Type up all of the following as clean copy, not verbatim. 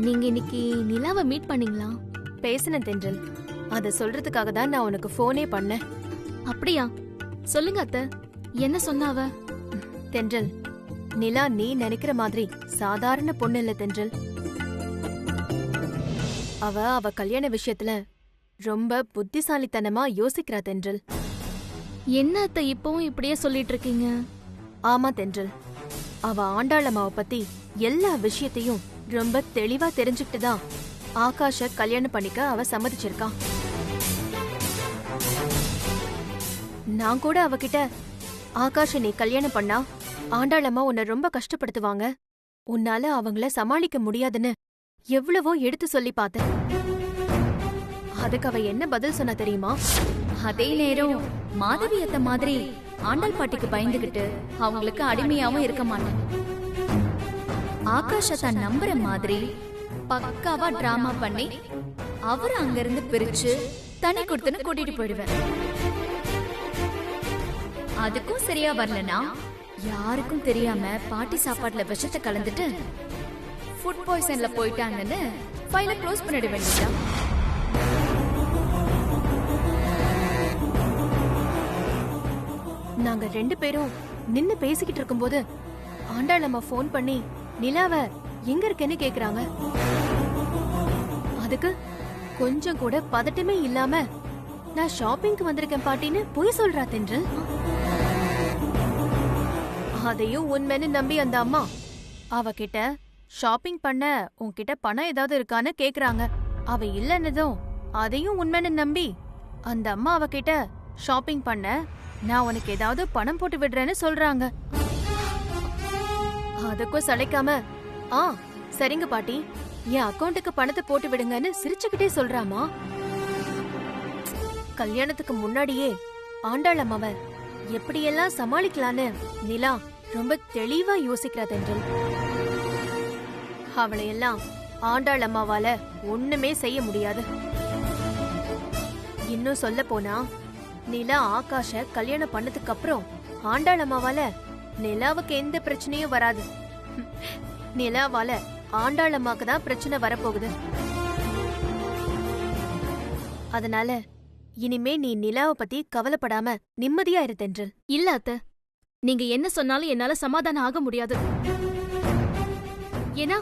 நீங்க இன்னைக்கு நிலாவை மீட் பண்ணீங்களா? பேசின தென்றல். அத சொல்றதுக்காக தான் நான் உனக்கு போனே பண்ணேன். அப்படியா? சொல்லுங்க அத்தை, என்ன சொன்னாவ? தென்றல், நிலா நீ நினைக்கிற மாதிரி சாதாரண பொண்ணு இல்ல தென்றல். அவ கல்யாண விஷயத்துல ரொம்ப புத்திசாலித்தனமா யோசிக்கிறா தென்றல். என்ன அத்தை இப்பவும் இப்படியே சொல்லிட்டு இருக்கீங்க? ஆமா தென்றல், அவ ஆண்டாளம்மாவை பத்தி எல்லா விஷயத்தையும் ரொம்ப தெளிவா தெரிஞ்சுக்கிட்டு தான் ஆகாஷ கல்யாணம் பண்ணிக்க அவ சம்மதிச்சிருக்கான். நான் கூட அவகிட்ட, ஆகாஷ நீ கல்யாணம் பண்ணா ஆண்டாளம்மா உன்னை ரொம்ப கஷ்டப்படுத்துவாங்க, உன்னால அவங்கள சமாளிக்க முடியாதுன்னு எவ்வளவோ எடுத்து சொல்லி பார்த்தேன். அதுக்கு அவ என்ன பதில் சொன்னா தெரியுமா? அதே நேரம் மாதவியத்த மாதிரி ஆண்டாள் பாட்டிக்கு பயந்துகிட்டு அவங்களுக்கு அடிமையாவும் இருக்க மாட்டேன். ஆகாஷத்தை நம்புற மாதிரி பக்காவா டிராமா பண்ணி அவரை அங்கிருந்து பிரிச்சு தனி கொடுத்துன்னு கூட்டிட்டு போயிடுவேன். அதுக்கும் சரியா வரலனா யாருக்கும் தெரியாம பாட்டி சாப்பாட்டுல விஷத்தை கலந்துட்டு ஃபுட் பாய்சன்ல போயிட்டாங்கன்னு ஃபைல க்ளோஸ் பண்ணிட வேண்டியதா. நாங்க 2 பேரும் நின்னு பேசிக்கிட்டு இருக்கும்போது ஆண்டாளம்மா போன் பண்ணி நிலாவ எங்க இருக்கேன்னு கேக்குறாங்க. அதுக்கு கொஞ்சம் கூட பதட்டமே இல்லாம நான் ஷாப்பிங்க்கு வந்திருக்கேன் பாட்டின்னு பொய் சொல்றா தென்றல். அதையும் உண்மைன்னு நம்பி அந்த அம்மா அவகிட்ட ஷாப்பிங் பண்ண உன்கிட்ட பணம் ஏதாவது இருக்கான்னு கேக்குறாங்க. அவ இல்லன்னதும் அதையும் உண்மைன்னு நம்பி அந்த அம்மா அவகிட்ட ஷாப்பிங் பண்ண நான் உனக்கு ஏதாவது பணம் போட்டு விடுறேன்னு சொல்றாங்க. அதுக்கும் சளைக்காம ஆ சரிங்க பாட்டி, என் அக்கௌண்ட்டுக்கு பணத்தை போட்டு விடுங்கன்னு சிரிச்சுக்கிட்டே சொல்றாமா. கல்யாணத்துக்கு முன்னாடியே ஆண்டாளம்மாவ எப்படியெல்லாம் சமாளிக்கலான்னு நிலா ரொம்ப தெளிவா யோசிக்கிறா தென்றல். அவளையெல்லாம் ஆண்டாளம்மாவால ஒண்ணுமே செய்ய முடியாது. இன்னும் சொல்ல போனா நிலா ஆகாஷ கல்யாணம் பண்ணதுக்கு அப்புறம் ஆண்டாளம்மாவால நிலாவுக்கு எந்த பிரச்சனையும் வராது. நிலாவால ஆண்டாளம்மாக்கு தான் பிரச்சனை வரப்போகுது. அதனால இனிமே நீ நிலாவை பத்தி கவலைப்படாம நிம்மதியா இரு தென்றல். இல்ல அத்தை, நீங்க என்ன சொன்னாலும் என்னால சமாதானம் ஆக முடியாது. ஏன்னா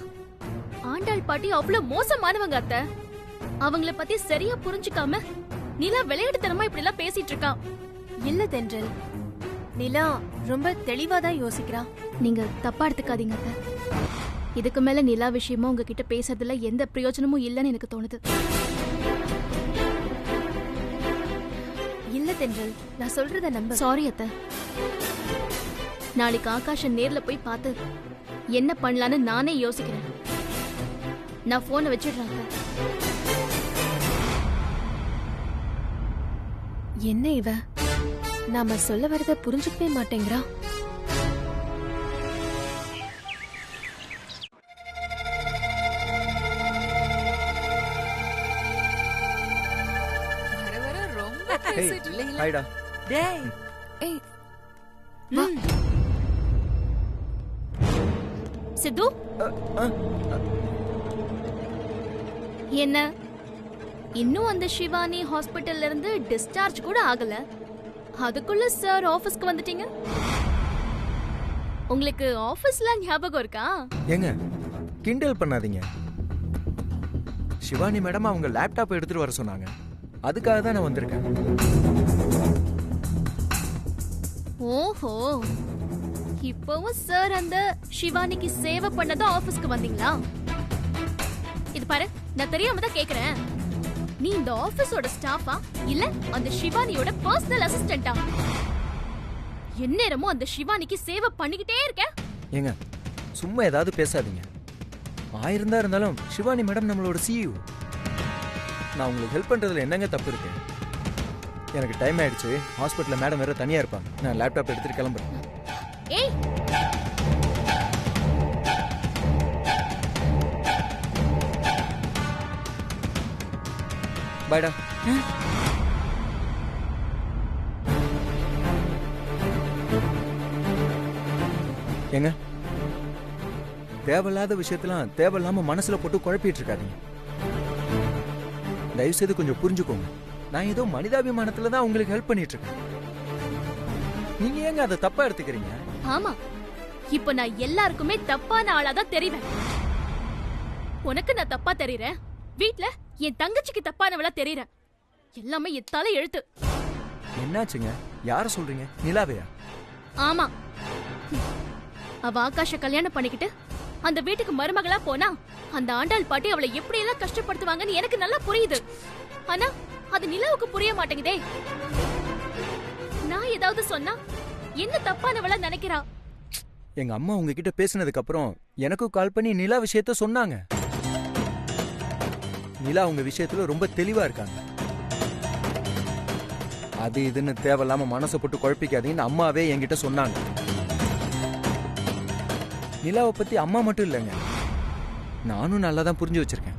ஆண்டாள் பாட்டி அவ்வளவு மோசமானவங்க அத்தை. அவங்கள பத்தி சரியா புரிஞ்சுக்காம நிலா விளையாட்டுத்தனமா இப்படி எல்லாம் பேசிட்டு இருக்கான். இல்ல தென்றல், நிலா ரொம்ப தெளிவாதான் யோசிக்கிறா. நீங்க தப்பா எடுத்துக்காதீங்க அத்தை. இதுக்கு மேல நிலா விஷயமா உங்ககிட்ட பேசுறதுல எந்த பிரயோஜனமும் இல்லைன்னு எனக்கு தோணுது. இல்ல தென்றல், நான் சொல்றத நம்ப. சாரி அத்தை. நாளைக்கு ஆகாஷ நேர்ல போய் பார்த்து என்ன பண்ணலான்னு நானே யோசிக்கிறேன். நான் போனை வச்சிடுறேன் அத்தை. என்ன இவ நாம சொல்ல வரத புரிஞ்சுக்கவே மாட்டேங்கிறா. ஹாய்டா. டேய் ஏய் வா. சித்து, என்ன இன்னும் அந்த சிவானி ஹாஸ்பிட்டல்ல இருந்து டிஸ்சார்ஜ் கூட ஆகல, அதுக்குள்ள சார் ஆபீஸ்க்கு வந்துட்டீங்க? உங்களுக்கு ஆபீஸ்ல ஞாபகம் இருக்கா? ஏங்க கிண்டல் பண்ணாதீங்க. சிவானி மேடம் அவங்க லேப்டாப் எடுத்துட்டு வர சொன்னாங்க, அதுக்காக தான் நான் வந்திருக்கேன். ஓஹோ, இப்பவும் சார் அந்த சிவானிக்கு சேவை பண்ணதான் ஆபீஸ்க்கு வந்தீங்களா? இது பாரு, நான் தெரியாம தான் கேக்குறேன். நீ இந்த ஆபீஸோட ஸ்டாஃபா இல்ல அந்த சிவானியோட பர்சனல் அசிஸ்டண்டா? எந்நேரமும் அந்த சிவானிக்கு சேவை பண்ணிக்கிட்டே இருக்க. ஏங்க சும்மா ஏதாவது பேசாதீங்க. ஆயிருந்தா இருந்தாலும் சிவானி மேடம் நம்மளோட CEO. நான் உங்களுக்கு ஹெல்ப் பண்றதுல என்னங்க தப்பு இருக்கு? எனக்கு டைம் ஆயிடுச்சு, ஹாஸ்பிட்டல்ல மேடம் வேற தனியா இருப்பாங்க. நான் லேப்டாப் எடுத்துட்டு கிளம்புறேன். ஏய், பாய்டா. ஏங்க தேவையில்லாத விஷயத்தெல்லாம் தேவையில்லாம மனசுல போட்டு குழப்பிட்டு இருக்காதீங்க. தயவு செய்து கொஞ்சம் புரிஞ்சுக்கோங்க. நான் ஏதோ மனிதாபிமானத்துல தான் உங்களுக்கு ஹெல்ப் பண்ணிட்டு இருக்கேன். நீங்க ஏங்க அதை தப்பா எடுத்துக்கிறீங்க? ஆமா, இப்ப நான் எல்லாருக்குமே தப்பான ஆளாதான் தெரிவேன். உனக்கு நான் தப்பா தெரியறேன், வீட்ல என் தங்கச்சிக்கு தப்பானவளா தெரியறேன். எல்லாமே என் தலை எழுத்து. என்னாச்சுங்க? யார சொல்றீங்க? நிலாவையா? ஆமா, அவ ஆகாஷ கல்யாணம் பண்ணிக்கிட்டு அந்த வீட்டுக்கு மருமகளா போனா அந்த ஆண்டாள் பாட்டி அவளை எப்படி எல்லாம் கஷ்டப்படுத்துவாங்கன்னு எனக்கு நல்லா புரியுது. ஆனா அது நிலாவுக்கு புரிய மாட்டேங்குதே. நான் ஏதாவது சொன்னா என்ன தப்பானவளா நினைக்கிறா? எங்க அம்மா உங்ககிட்ட பேசினதுக்கு அப்புறம் எனக்கும் கால் பண்ணி நிலா விஷயத்த சொன்னாங்க. நிலா உங்க விஷயத்துல ரொம்ப தெளிவா இருக்காங்க. அது இதுன்னு தேவையில்லாம மனசை போட்டு குழப்பிக்காதீங்கன்னு அம்மாவே என்கிட்ட சொன்னாங்க. நிலாவை பத்தி அம்மா மட்டும் இல்லைங்க, நானும் நல்லா தான் புரிஞ்சு வச்சிருக்கேன்.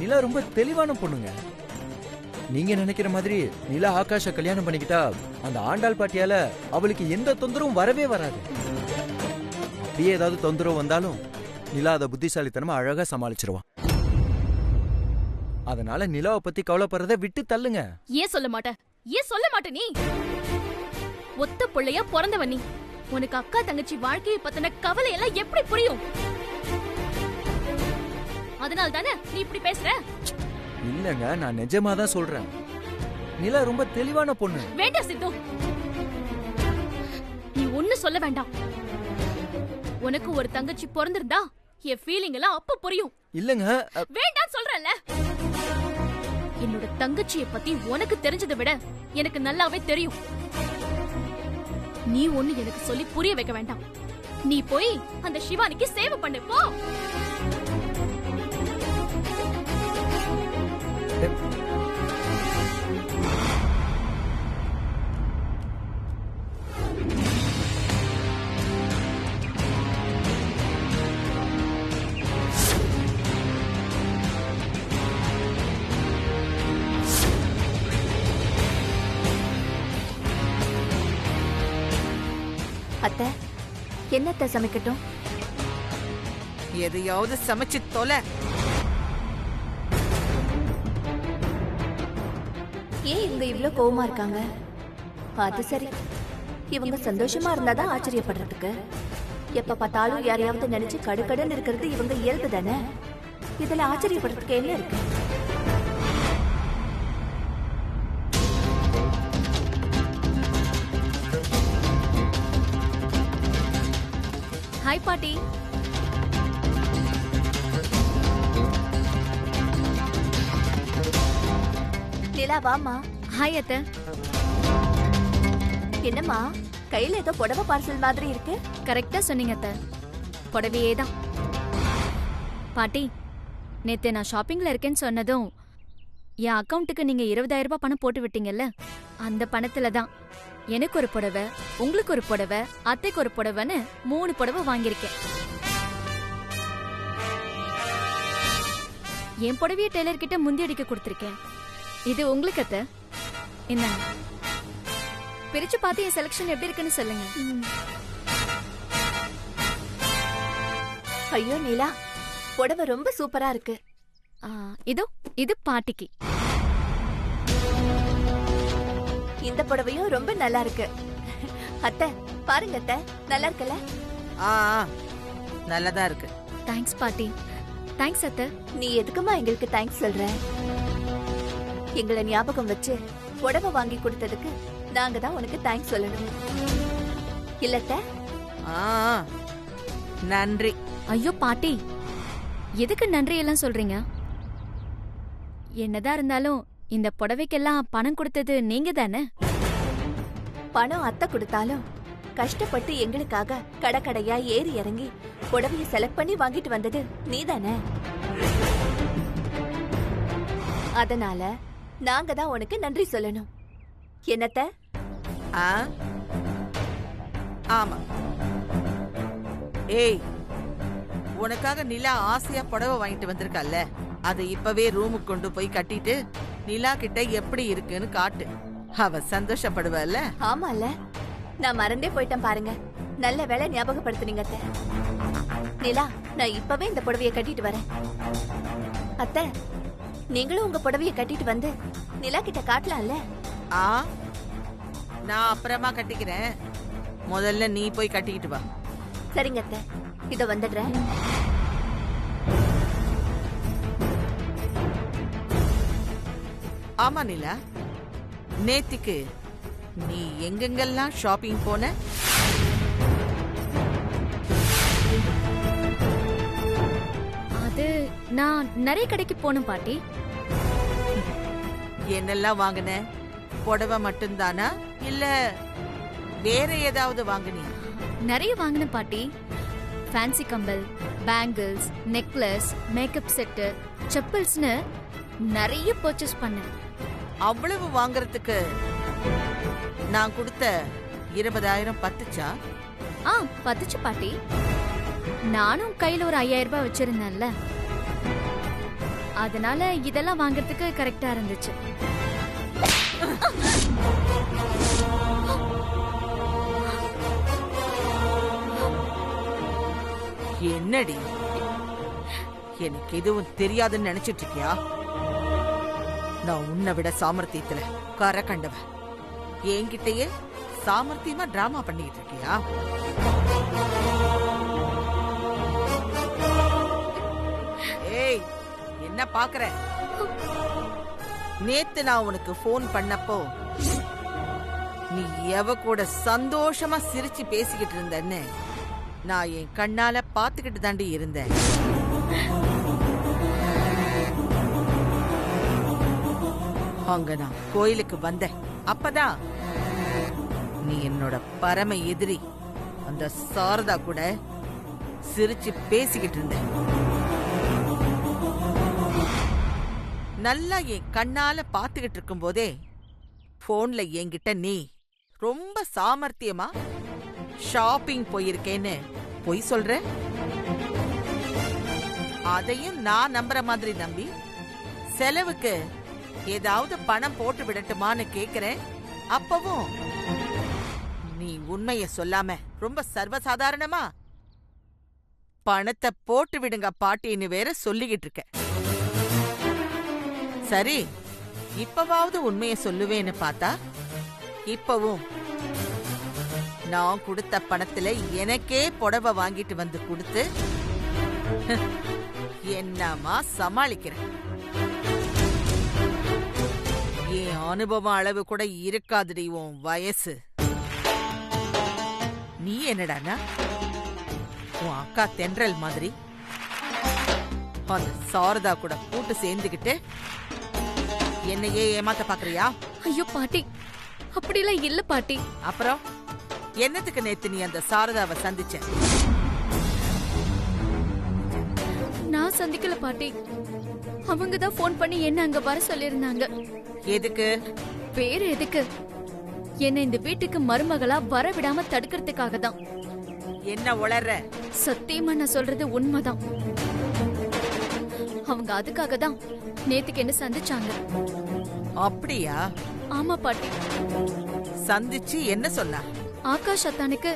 நிலா ரொம்ப தெளிவான பொண்ணுங்க. நீங்க நினைக்கிற மாதிரி நிலா ஆகாஷ கல்யாணம் பண்ணிக்கிட்டா அந்த ஆண்டாள் பாட்டியால அவளுக்கு எந்த தொந்தரவும் வரவே வராது. அப்படியே ஏதாவது தொந்தரவு வந்தாலும் நிலா அதை புத்திசாலித்தனமா அழகா சமாளிச்சிருவான். அதனால நிலாவை பத்தி கவலைப்படுறத விட்டு தள்ளுங்க. ஏன் சொல்ல மாட்ட? ஏன் சொல்ல மாட்ட? நீ ஒத்த பிள்ளையா பிறந்தவன். நீ உனக்கு அக்கா தங்கச்சி வாழ்க்கையை பத்தின கவலை எல்லாம் எப்படி புரியும்? அதனால தானே நீ இப்படி பேசுற? இல்லங்க, நான் நிஜமா தான் சொல்றேன். நிலா ரொம்ப தெளிவான பொண்ணு. வேண்டாம் சித்து, நீ ஒண்ணு சொல்ல வேண்டாம். உனக்கு ஒரு தங்கச்சி பிறந்திருந்தா என் ஃபீலிங் எல்லாம் அப்ப புரியும். இல்லங்க, வேண்டாம் சொல்றேன்ல. என்னோட தங்கச்சியை பத்தி உனக்கு தெரிஞ்சதை விட எனக்கு நல்லாவே தெரியும். நீ ஒண்ணு எனக்கு சொல்லி புரிய வைக்க வேண்டாம். நீ போய் அந்த சிவானிக்கு சேவை பண்ணு போ. அத்தை, என்னத்த சமைக்கட்டும்? எதையாவது சமைச்சு தொலை. ஏன் இவங்க இவ்ளோ கோவமா இருக்காங்க? அது சரி, இவங்க சந்தோஷமா இருந்தாதான் ஆச்சரியப்படுறதுக்கு. எப்ப பார்த்தாலும் யாரையாவது நினைச்சு கடுக்கடுன்னு இருக்கிறது இவங்க இயல்பு தானே. இதுல ஆச்சரியப்படுறதுக்கு என்ன இருக்கு? ஹாய் பாட்டி. நிலா வாமா. ஹாய் அத்தை. என்னம்மா கையில ஏதோ புடவை பார்சல் மாதிரி இருக்கு? கரெக்டா சொன்னீங்க அத்தை, புடவையே தான். பாட்டி, நேத்து நான் ஷாப்பிங்ல இருக்கேன்னு சொன்னதும் என் அக்கவுண்ட்டுக்கு நீங்க 20,000 ரூபாய் பணம் போட்டு விட்டீங்கல்ல, அந்த பணத்துல தான் எனக்கு ஒரு புடவை, உங்களுக்கு ஒரு புடவை, அத்தைக்கு ஒரு புடவைன்னு 3 புடவை வாங்கியிருக்கேன். என் புடவைய டெய்லர் கிட்ட முந்தி அடிக்க கொடுத்திருக்கேன். இது உங்களுக்கு அத்தை. என்ன பிரிச்சு பார்த்து என் செலக்ஷன் எப்படி இருக்குன்னு சொல்லுங்க. ஐயோ நிலா, புடவை ரொம்ப சூப்பரா இருக்கு. இதோ இது பாட்டிக்கு. இந்த புடவையும் ரொம்ப நல்லா இருக்கு. அத்தை பாருங்க அத்தை, நல்லா இருக்குல்ல? ஆ நல்லதா இருக்கு. தேங்க்ஸ் பாட்டி. தேங்க்ஸ் அத்தை. நீ எதுக்குமா எங்களுக்கு தேங்க்ஸ் சொல்ற? எங்களை ஞாபகம் வச்சு புடவை வாங்கி கொடுத்ததுக்கு நாங்க தான் உனக்கு தேங்க்ஸ் சொல்லணும். இல்லத்த? ஆ நன்றி. ஐயோ பாட்டி, எதுக்கு நன்றி எல்லாம் சொல்றீங்க? என்னதான் இருந்தாலும் இந்த புடவைக்கெல்லாம் பணம் கொடுத்தது நீங்க தானே. பணம் அத்தை கொடுத்தாலும் கஷ்டப்பட்டு எங்களுக்காக கடக்கடையா ஏறி இறங்கி புடவைய செலக்ட் பண்ணி வாங்கிட்டு வந்தது நீ தானே. அதனால நாங்க தான் உனக்கு நன்றி சொல்லணும். என்னத்த? ஆ ஆமா. ஏய், உனக்காக நிலா ஆசையா புடவை வாங்கிட்டு வந்திருக்கல்ல, அதை இப்பவே ரூமுக்கு கொண்டு போய் கட்டிட்டு நிலா கிட்ட எப்படி இருக்குன்னு காட்டு. அவ சந்தோஷப்படுவல்ல? ஆமால, நான் மறந்தே போயிட்டேன் பாருங்க. நல்ல வேளை ஞாபகப்படுத்துனீங்க அத்தை. நிலா, நான் இப்பவே இந்த புடவைய கட்டிட்டு வரேன். அத்தை, நீங்களும் உங்க புடவைய கட்டிட்டு வந்து நிலா கிட்ட காட்டலாம்ல? ஆ, நான் அப்புறமா கட்டிக்கிறேன். முதல்ல நீ போய் கட்டிக்கிட்டு வா. சரிங்க அத்தை, இதோ வந்துடுறேன். ஆமா நிலா, நேத்திக்கு நீ எங்கெங்கெல்லாம் ஷாப்பிங் போன? அது நான் நிறைய கடைக்கு போனேன் பாட்டி. என்னெல்லாம் வாங்கின? புடவை மட்டும்தானா இல்ல வேற ஏதாவது வாங்கினியா? நிறைய வாங்கினேன் பாட்டி. ஃபேன்சி கம்பல், பேங்கிள்ஸ், நெக்லஸ், மேக்கப் செட்டு, செப்பல்ஸ்னு நிறைய பர்ச்சேஸ் பண்ணேன். அவ்வளவு வாங்குறதுக்கு நான் கொடுத்த 20,000 பத்துச்சா? பத்துச்சு பாட்டி. நானும் கையில ஒரு 5,000 ரூபாய் வச்சிருந்தேன்ல, அதனால இதெல்லாம் வாங்குறதுக்கு கரெக்டா இருந்துச்சு. என்னடி, எனக்கு எதுவும் தெரியாதுன்னு நினைச்சிட்டு இருக்கியா? நான் உன்னை விட சாமர்த்தியத்துல கரை கண்டவ. என்கிட்டயே சாமர்த்தியமா டிராமா பண்ணிட்டு இருக்கியா? ஏய், என்ன பாக்குற? நேத்து நான் உனக்கு போன் பண்ணப்போ நீ எவ கூட சந்தோஷமா சிரிச்சு பேசிக்கிட்டு இருந்தன்னு நான் என் கண்ணால பாத்துக்கிட்டு தாண்டி இருந்தேன். அங்க நான் கோயிலுக்கு வந்தேன். அப்பதான் நீ என்னோட பரம எதிரி அந்த சாரதா கூட சிரிச்சு பேசிக்கிட்டு இருந்த. நல்லா என் கண்ணால பாத்துக்கிட்டு இருக்கும் போதே போன்ல என்கிட்ட நீ ரொம்ப சாமர்த்தியமா ஷாப்பிங் போயிருக்கேன்னு பொய் சொல்ற. அதையும் நான் நம்புற மாதிரி நம்பி செலவுக்கு ஏதாவது பணம் போட்டு விடட்டுமான்னு கேக்குறேன். அப்பவும் நீ உண்மைய சொல்லாம ரொம்ப சர்வசாதாரணமா பணத்தை போட்டு விடுங்க பாட்டின்னு வேற சொல்லிக்கிட்டு இருக்க. சரி, இப்பவாவது உண்மைய சொல்லுவேன்னு பார்த்தா இப்பவும் நான் கொடுத்த பணத்துல எனக்கே புடவை வாங்கிட்டு வந்து கொடுத்து என்னமா சமாளிக்கிறேன். என் அனுபவம் அளவு கூட இருக்காதுடி உன் வயசு. நீ என்னடானா உன் அக்கா தென்றல் மாதிரி அந்த சாரதா கூட கூட்டு சேர்ந்துகிட்டு என்னையே ஏமாத்த பாக்குறியா? ஐயோ பாட்டி, அப்படிலாம் இல்ல பாட்டி. அப்புறம் என்னத்துக்கு நேத்து நீ அந்த சாரதாவை சந்திச்ச? நான் சந்திக்கல பாட்டி. அவங்க தான் போன் பண்ணி என்ன அங்க வர சொல்லிருந்தாங்க. எதுக்கு? வேற எதுக்கு, என்ன இந்த வீட்டுக்கு மருமகளா வர விடாம தடுக்கிறதுக்காக தான். என்ன உளற? சத்தியமா நான் சொல்றது உண்மைதான். அவங்க அதுக்காக தான் நேத்துக்கு என்ன சந்திச்சாங்க. அப்படியா? ஆமா பாட்டி. சந்திச்சு என்ன சொன்னா? ஆகாஷ் அத்தானுக்கு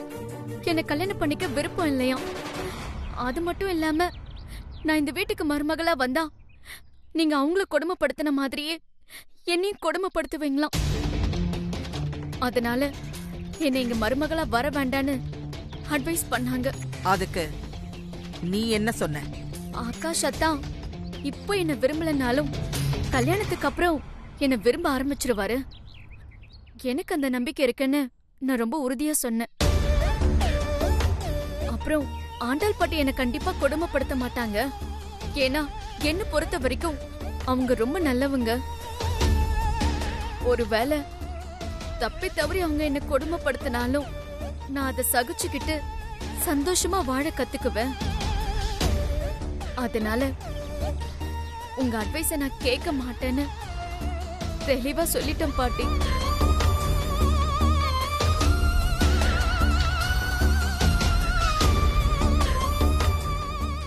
என்ன கல்யாணம் பண்ணிக்க விருப்பம் இல்லையா. அது மட்டும் இல்லாம நான் இந்த வீட்டுக்கு மருமகளா வந்தா நீங்க அவங்கள கொடுமைப்படுத்தின மாதிரியே என்னையும் கொடுமைப்படுத்துவீங்களாம். அதனால என்னை இங்க மருமகளா வர வேண்டான்னு அட்வைஸ் பண்ணாங்க. அதுக்கு நீ என்ன சொன்ன? ஆகாஷ் அத்தான் இப்போ என்ன விரும்பலனாலும் கல்யாணத்துக்கு அப்புறம் என்ன விரும்ப ஆரம்பிச்சிருவாரு. எனக்கு அந்த நம்பிக்கை இருக்குன்னு நான் ரொம்ப உறுதியா சொன்னேன். அப்புறம் ஆண்டாள் பாட்டி என்ன கண்டிப்பா கொடுமைப்படுத்த மாட்டாங்க. ஏன்னா என்ன பொறுத்த வரைக்கும் அவங்க ரொம்ப நல்லவங்க. ஒருவேளை தப்பி தவறி அவங்க என்ன கொடுமைப்படுத்தினாலும் நான் அதை சகிச்சுக்கிட்டு சந்தோஷமா வாழ கத்துக்குவேன். அதனால உங்க அட்வைஸ நான் கேட்க மாட்டேன்னு தெளிவா சொல்லிட்டேன் பாட்டி.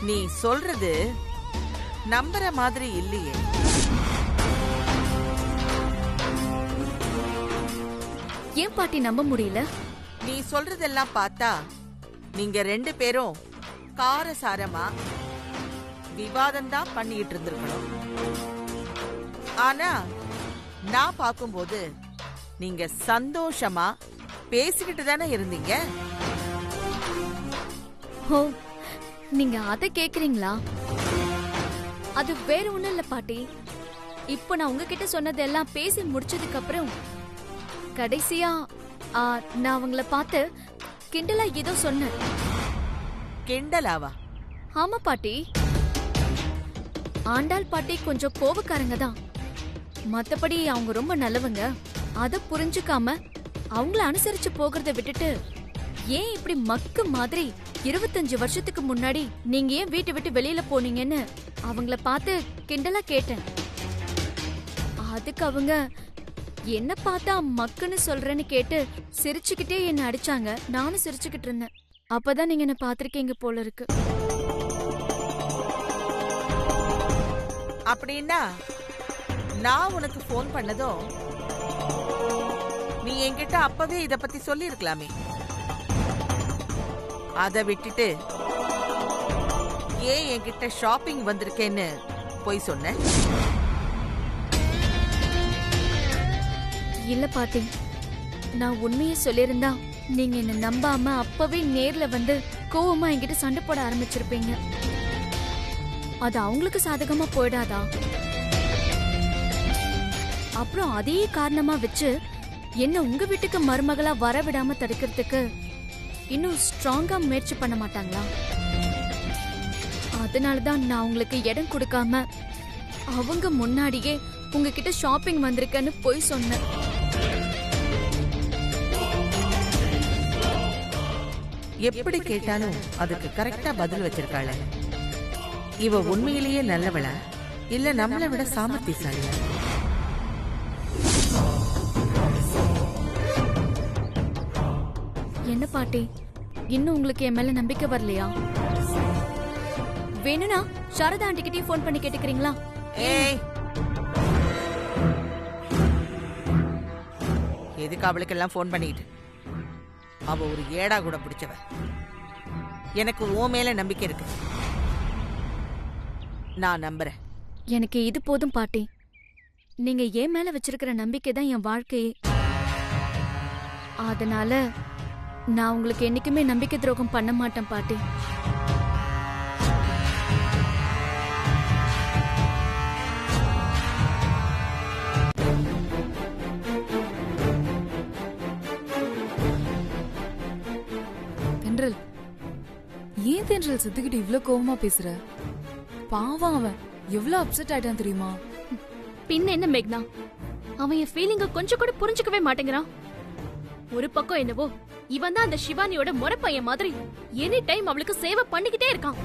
நீ சொல்றது நம்புற மாதிரி இல்லையே. ஏன் பாட்டி நம்ப முடியல? நீ சொல்றதெல்லாம் பார்த்தா நீங்க 2 பேரும் காரசாரமா விவாதம் தான் பண்ணிட்டு இருந்திருக்கணும். ஆனா நான் பார்க்கும்போது நீங்க சந்தோஷமா பேசிக்கிட்டு தானே இருந்தீங்க. ஓ, நீங்க அத கேக்குறீங்களா? அது வேற ஒண்ணும் இல்ல பாட்டி. இப்போ நான் உங்ககிட்ட சொன்னதெல்லாம் பேசி முடிச்சதுக்கு அப்புறம் கடைசியா நான் அவங்கள பார்த்து கிண்டலா ஏதோ சொன்னேன். கிண்டலாவா? ஆமா பாட்டி. ஆண்டாள் பாட்டி கொஞ்சம் கோபக்காரங்க தான். மத்தபடி அவங்க ரொம்ப நல்லவங்க. அத புரிஞ்சுக்காம அவங்கள அனுசரிச்சு போகிறத விட்டுட்டு ஏன் இப்படி மக்கு மாதிரி 25 வருஷத்துக்கு முன்னாடி நீங்க ஏன் வீட்டை விட்டு வெளியில போனீங்கன்னு அவங்கள பார்த்து கிண்டலா கேட்டேன். அதுக்கு அவங்க என்ன பார்த்தா மக்குன்னு சொல்றேன்னு கேட்டு சிரிச்சுக்கிட்டே என்ன அடிச்சாங்க. நானும் சிரிச்சுக்கிட்டு இருந்தேன். அப்பதான் நீங்க என்ன பாத்திருக்கீங்க போல இருக்கு. அப்படின்னா நான் உனக்கு போன் பண்ணதும் நீ என்கிட்ட அப்பவே இத பத்தி சொல்லி இருக்கலாமே. அத விட்டுட்டு ஏன் என்கிட்ட ஷாப்பிங் வந்திருக்கேன்னு போய் சொன்ன? இல்ல பாட்டி, நான் உண்மையை சொல்லியிருந்தா நீங்க என்ன நம்பாம அப்பவே நேர்ல வந்து கோவமா என்கிட்ட சண்டை போட ஆரம்பிச்சிருப்பீங்க. அது அவங்களுக்கு சாதகமா போயிடாதா? அப்புறம் அதே காரணமா வச்சு என்ன உங்க வீட்டுக்கு மருமகளா வரவிடாம தடுக்கிறதுக்கு இன்னும் ஸ்ட்ராங்கா முயற்சி பண்ண மாட்டாங்களா? அதனாலதான் நான் உங்களுக்கு இடம் கொடுக்காம அவங்க முன்னாடியே உங்ககிட்ட ஷாப்பிங் வந்திருக்கேன்னு போய் சொன்னேன். எப்படி கேட்டாலும் அதுக்கு கரெக்டா பதில் வச்சிருக்காள. இவ உண்மையிலேயே நல்லவளா இல்ல நம்மளை விட சாமர்த்தியசாலியா? என்ன பாட்டி, இன்னும் உங்களுக்கு என் மேல நம்பிக்கை வரலையா? வேணும்னா சாரதா ஆண்டிகிட்டே போன் பண்ணி கேட்டுக்கிறீங்களா? ஏய், எதுக்கு அவளுக்கெல்லாம் போன் பண்ணிட்டு? அவ ஒரு ஏடா கூட பிடிச்சவ. எனக்கு ஓ மேல நம்பிக்கை இருக்கு. நான் நம்புறேன். எனக்கு இது போதும் பாட்டி. நீங்க என் மேல வச்சிருக்கிற நம்பிக்கை தான் என் வாழ்க்கையே. அதனால நான் உங்களுக்கு என்னைக்குமே நம்பிக்கை துரோகம் பண்ண மாட்டேன் பாட்டி. தென்றல், ஏன் தென்றல் சித்துக்கிட்டு இவ்ளோ கோவமா பேசுற? பாவம், அவன் எவ்ளோ அப்செட் ஆயிட்டான் தெரியுமா? பின்ன என்ன மேக்னா, அவன் என் ஃபீலிங்க கொஞ்சம் கூட புரிஞ்சுக்கவே மாட்டேங்கிறான். ஒரு பக்கம் என்னவோ இவன் தான் அந்த சிவானியோட முறை பையன் மாதிரி எனி டைம் அவளுக்கு சேவை பண்ணிக்கிட்டே இருக்கான்.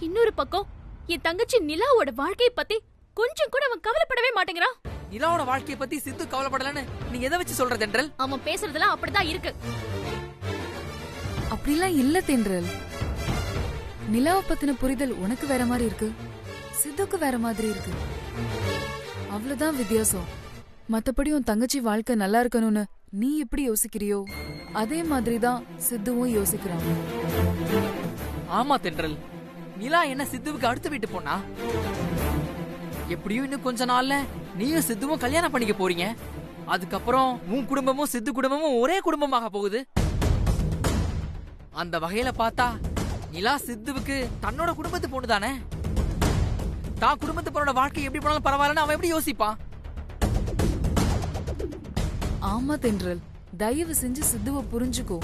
இன்னொரு பக்கம் என் தங்கச்சி நிலாவோட வாழ்க்கையை பத்தி கொஞ்சம் கூட அவன் கவலைப்படவே மாட்டேங்கிறான். நிலாவோட வாழ்க்கையை பத்தி சித்து கவலைப்படலன்னு நீ எதை வச்சு சொல்ற தென்றல்? அவன் பேசுறதெல்லாம் அப்படிதான் இருக்கு. அப்படிலாம் இல்ல தென்றல். நிலாவை பத்தின புரிதல் உனக்கு வேற மாதிரி இருக்கு, சித்துக்கு வேற மாதிரி இருக்கு. அவ்வளவுதான் வித்தியாசம். மத்தபடி உன் தங்கச்சி வாழ்க்கை நல்லா இருக்கணும்னு நீ எப்படி யோசிக்கிறியோ அதே மாதிரிதான் சித்துவும் யோசிக்கிறான். ஆமா தென்றல், நிலா என்ன சித்துவுக்கு அடுத்து வீட்டு போனா? எப்படியும் இன்னும் கொஞ்ச நாள்ல நீயும் சித்துவும் கல்யாணம் பண்ணிக்க போறீங்க. அதுக்கப்புறம் உன் குடும்பமும் சித்து குடும்பமும் ஒரே குடும்பமாக போகுது. அந்த வகையில பார்த்தா நிலா சித்துவுக்கு தன்னோட குடும்பத்து பொண்ணு தானே. தான் குடும்பத்து பொண்ணோட வாழ்க்கை எப்படி போனாலும் பரவாயில்லன்னு அவன் எப்படி யோசிப்பான்? ஆமா தென்றல், தயவு செஞ்சு சித்துவ புரிஞ்சுக்கோ.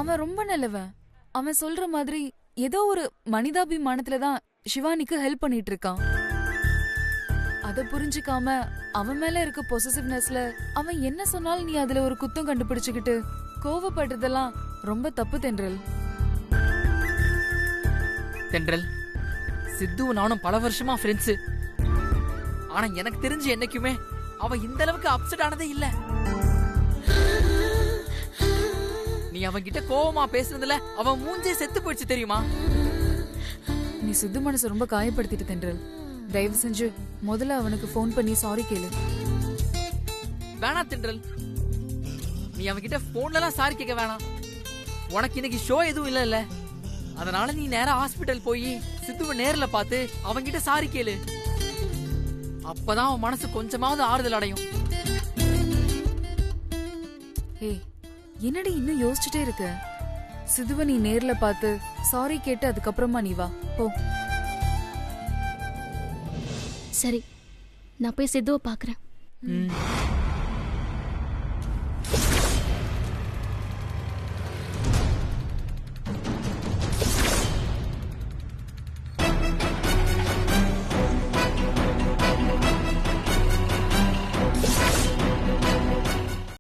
அவன் ரொம்ப நல்லவன். அவன் சொல்ற மாதிரி ஏதோ ஒரு மனிதாபிமானத்துலதான் சிவானிக்கு ஹெல்ப் பண்ணிட்டு இருக்கான். அத புரிஞ்சுக்காம அவன் மேல இருக்க பொசசிவ்னஸ்ல அவன் என்ன சொன்னாலும் நீ அதுல ஒரு குத்தம் கண்டுபிடிச்சுக்கிட்டு கோவப்படுறதெல்லாம் ரொம்ப தப்பு தென்றல். தென்றல், சித்து நானும் பல வருஷமா ஃப்ரெண்ட்ஸ். ஆனா எனக்கு தெரிஞ்சு என்னைக்குமே அவ இந்த அளவுக்கு அப்செட் ஆனதே இல்ல. நீ அவன்கிட்ட கோவமா பேசுனதுல அவன் மூஞ்சே செத்து போயிடுச்சு தெரியுமா? நீ சித்து மனசு ரொம்ப காயப்படுத்திட்டு தென்றல். தயவு செஞ்சு முதல்ல அவனுக்கு போன் பண்ணி சாரி கேளு. வேணா தென்றல், நீ அவன்கிட்ட போன்லலாம் சாரி கேட்க வேணாம். உனக்கு இன்னைக்கு ஷோ எதுவும் இல்ல, அதனால நீ நேரா ஹாஸ்பிடல் போய் சித்துவை நேர்ல பார்த்து அவன்கிட்ட சாரி கேளு. அப்பதான் அவன் மனசு கொஞ்சமாவது ஆறுதல் அடையும். ஏய், என்னடி இன்னும் யோசிச்சுட்டே இருக்க? சிதுவை நீ நேர்ல பார்த்து சாரி கேட்டு அதுக்கப்புறமா நீ வா போ. சரி, நான் போய் சித்துவை பாக்குறேன். ம்.